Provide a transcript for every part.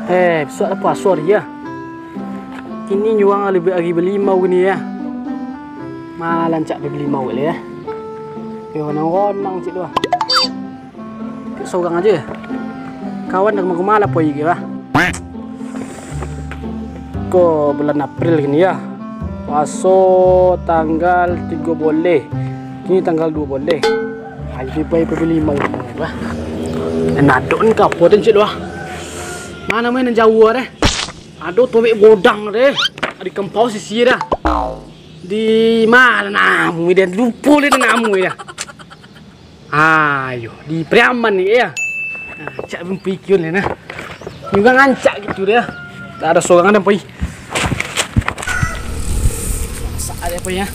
Besok apa sorry ya. Kini nyuang lebih lagi berlimau gini ya. Malan cak berlimau le ya. Ronang-ronang cik tu. Seorang aja. Kawan dah kemana apa iki lah. Ko bulan April gini ya. Paso tanggal 3 boleh. Kini tanggal 2 boleh. Hai lebih berlimau lah. Nadok ni kapo tu cik tu. Mana main jauh deh. Aduh tobek godang deh. Di kempau sisi dah. Di mana namu dia lupa dia namu ya. Ayo di Priaman ni ya. Cak pun pikir ni nah. Juga ngancak gitu dia. Tak ada seorang ada pergi. Masak ada apa ya?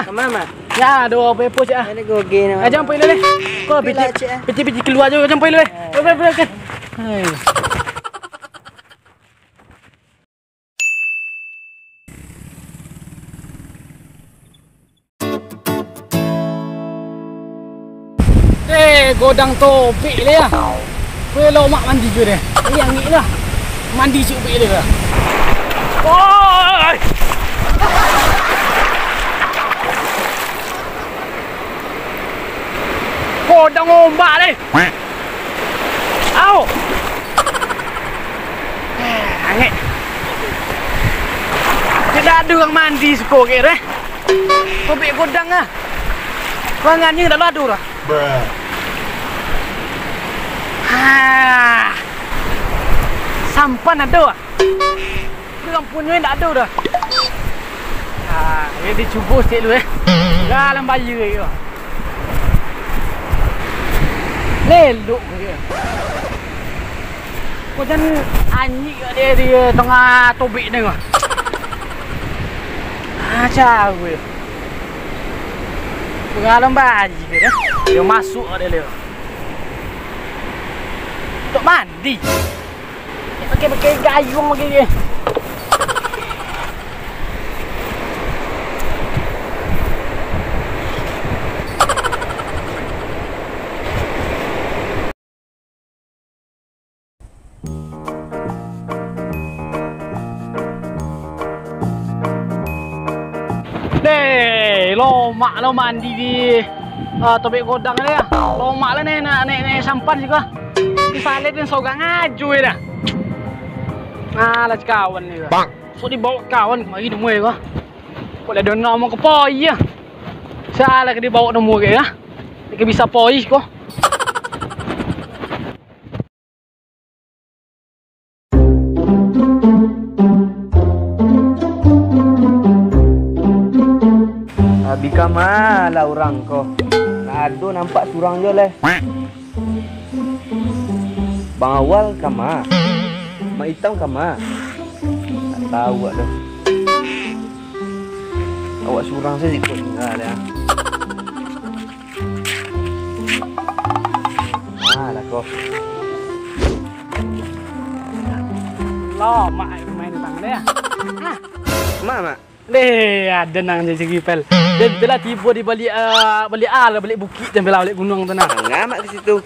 Kemana? Ya, ada apa-apa cak. Ada goge nama. Jangan pergi le. Kau piti keluar je jangan pergi le. Boleh. Hai. Godang topik le ya. Kalau mak mandi je deh. Yang ni lah. Mandi supik le lah. Oi! Godang ombak le. Au. Angin. Tidak ada orang mandi suka ke deh. Topik godang ah. Rangannya dah ladu dah. Sampan ada. Orang punya tak ada dah. Dia dicuba sikit dulu dalam bayu ke. Leluk dia. Kau jangan anjing dia tengah tobik ni ke. Cawe. Dalam bayu ke dah. Dia masuk dia. Untuk mandi. Pakai gayung lagi ni. Lomak lo mandi di tobek godang ni ya. Lomak lah ni naik sampan juga. Disalit dan sogang ngaju dah. Lah kawan ni lah. So dibawa kawan kemari nemu ke. Boleh ada nama ke poi ya. Salah ke dibawa nemu ke ya. Dia bisa poi ko. Bika malah orang ko. Aduh nampak surang je leh. Bang Awal kama. Mak Hitam kama. Tak tahu dah. Awak surang saya ikut tinggal ya. Lah kau. Lo mak main tang dia. Mak. Ada nang je pel. Dan bila tiba di balik balik bukit dan balik gunung tu nah. Ngamak ke situ.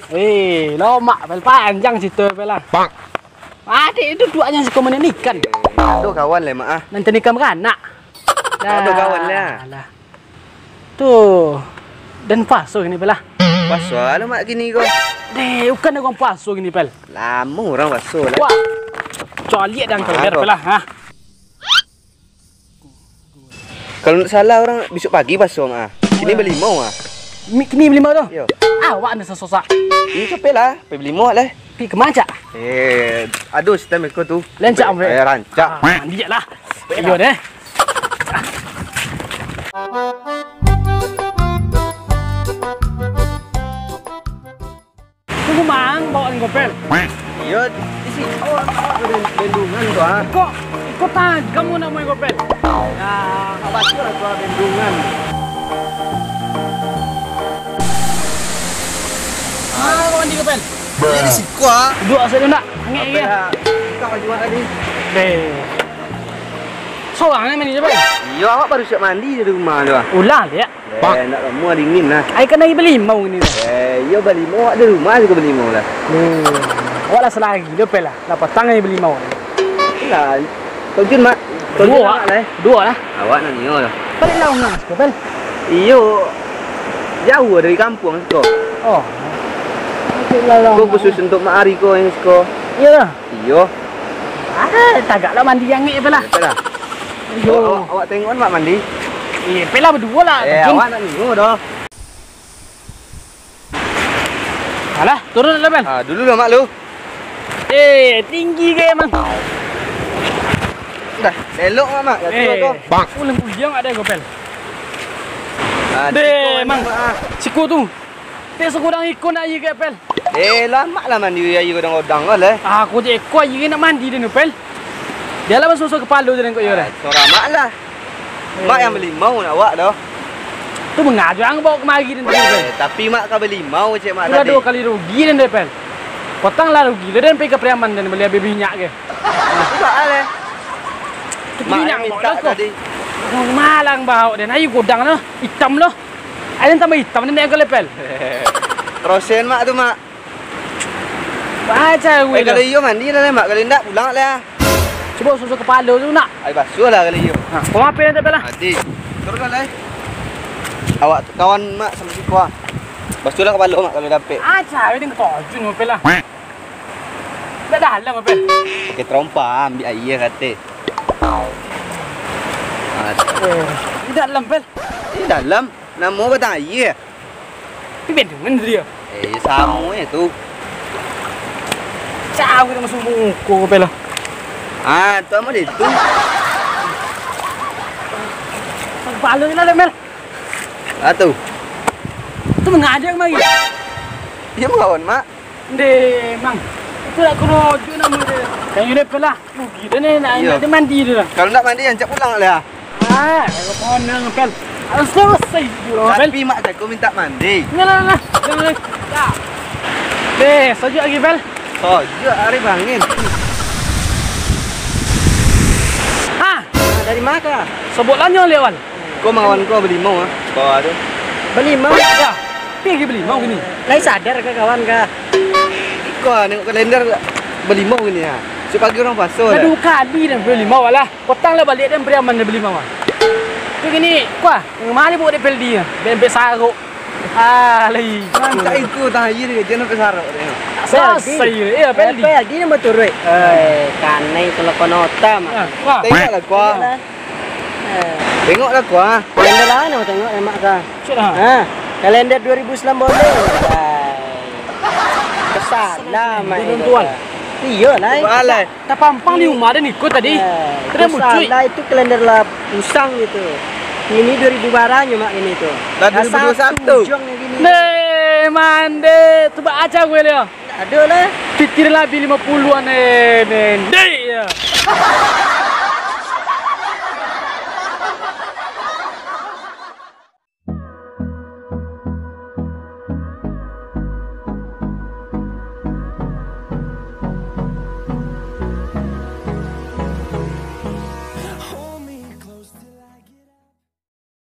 Lo mak pel panjang situ pel lah. Adik itu duanya suka main ikan. Aduh kawan le mak ah. Nanti nikah beranak. Aduh kawan le. Tuh. Dan paso gini pel lah. Paso lah mak gini kau. Bukan orang paso gini pel. Lama orang paso lah. Wah. Coliak dan kau pel lah ha. Kalau tak salah orang besok pagi paso mak ah. Kini berlimau ah. Kini berlimau tu? Yo. Awak nak sesosak. Ini capek lah. Pergi berlimau lah. Pergi ke mana? Aduh sistem ekor tu. Lancak ambil. Rancak. Mandi je lah. Ayo deh. Tunggu mang bawa ni kopel. Yo, di sini awak bendungan tu ah. Ikut kamu nak main kopel. Ya, baca lah tu bendungan. Bawa mandi kopel. Ini si kuah. Duduk asal tu nak. Ngek ya. Kau baju tadi. Seorang ni mandi je pel. Yo, awak baru siap mandi di rumah tu ah. Ulah dia. Nak semua dingin lah. Ai kena berlimau ni dah. Yo berlimau awak di rumah juga berlimau lah. Awak lah selagi dia pel lah. Dapat tangan beli mau. Lah, Tojun mak. Dua lah. Dua lah. Awak nak nyo lah. Balik lah ngas ko pel. Iyo. Jauh dari kampung ko. Oh. Balik lah. Ko khusus untuk mak Ari ko yang ko. Iya lah. Iyo. Tagak lah mandi yang ni pel lah. Betul lah. Awak tengok mak mandi. Pel lah berdua lah. Awak nak nyo dah. Alah, turun lah pel. Dulu lah mak lu. Tinggi ke emang. Dah, elok mak. Bang. Ulang kuyang ada kau pel. Emang. Siku tu. Sekurang ikut nak air ke pel. Lama lah mandi air godang-godang lah. Aku je ekor air nak mandi dia ni pel. Dia lah masuk kepala dia dengan kau ya. Seorang mak lah. Mak yang beli mau nak awak dah. Tu mengajar bawa kemari dia pel. Tapi mak kau beli mau cik mak Sudah tadi. 2 kali rugi dia pel. Potong lah rugi dia dan pergi ke Priaman dan beli habis minyak ke. Sudah lah. Mak Minyak yang minta tadi. Malang bau dan ayu godang noh, hitam noh. Ada tambah hitam dan dia lepel. Terusin mak tu mak. Baca gue. Kalau iyo mandi lah mak, kalau tidak pulang lah. Coba susu kepala tu nak. Air basuh lah kalau iyo. Kau apa yang tak lah? Nanti. Turun lah. Awak kawan mak sama si kuah. Basuh lah kepala mak kalau dapat. Aca, dia tengok tajun lepel lah. Dah dalam lepel. Pakai trompa ambil air kata. Di dalam pel. Ini dalam. Nama batang air. Tapi beda dengan dia. Sama tu. Cau kita masuk muka pel lah. Tu apa dia tu? Kepala ni lah lepel. Tu. Tu mengajak mari. Dia mengawal mak. Deh, mang. Itu nak kerojo nama dia. Yang ini pel lah. Rugi dia ni nak mandi dia lah. Kalau nak mandi yang cak pulang lah. Kalau ponang pel. Harus selesai dulu pel. Tapi mak aku minta mandi. Nah. Deh, sejuk lagi pel. Sejuk hari bangin. Dari mana? Sebutlah nyo lewan. Kau mawan kau beli mau ah? Kau ada? Beli mau ya. Pergi beli mau gini. Lai sadar ke kawan ka? Kau nengok kalender beli mau gini ah. Supaya pagi orang pasal. Dah 2 kali dah beli mau lah. Potang lah balik dan Priaman dah beli mau. Tu gini, kuah. Mari buat dia pel dia. Bembek saruk. Lai. Tak ikut tak air dia jangan pesarok dia. Selesai. Ya pel dia. Pel di nama turut. Kanai telepon otam. Wah. Tengoklah kau. Tengoklah kau. Kalender lah nak tengok emak ka. Sudah. Kalender 2019 boleh. Kesalah mai. Tuan. Iya lah. Balai. Tak pampang di rumah dia ikut tadi. Kena muncul. Kesalah itu kalender lah pusang gitu. Ini 2000 barangnya mak ini tu. Dah 2021. Jong yang gini. Nih, mande. Tu baca gue dia. Ada lah. Pikir lah 50-an nih. Deh ya.